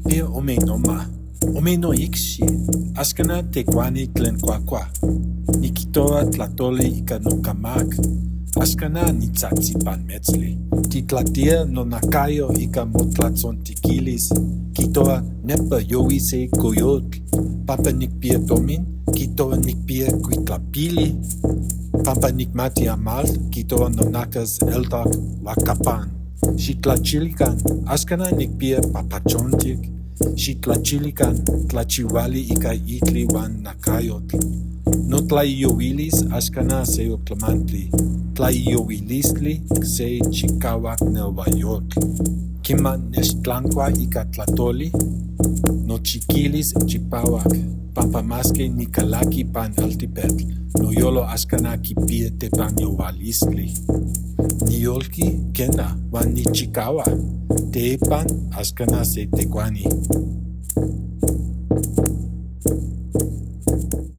Nikpia omenoma, omeno ixi, askana tecuani tlen cuacua. Nikitoa tlatoli ika nocamak, askana nitzatsipan metzli. Titlatia nonakayo ika motlatzontiquilis, kitoa nepa yowise coyotl. Pampa nikpia tomin, kitoa nikpia kuitlapili. Pampa nikmati amal, kitoa nonakas eldak wakapan. Xitlachilikan, askana nikpia papachontik. Xitlachilikan, tlachiwali ika itli wan nakayotl. No tlaiyowilis askana se otlamantli. Tlaiyowilistli se chikawak nelwayotl. Kiman nechtlankua ika tlatoli, no chiquilis chipawak. Pampa maske nikalaki pan altipetl. Noyolo askana kipia tepanyowalistli. Niyolki kena wan nichikawa. Tepan askana se tecuani.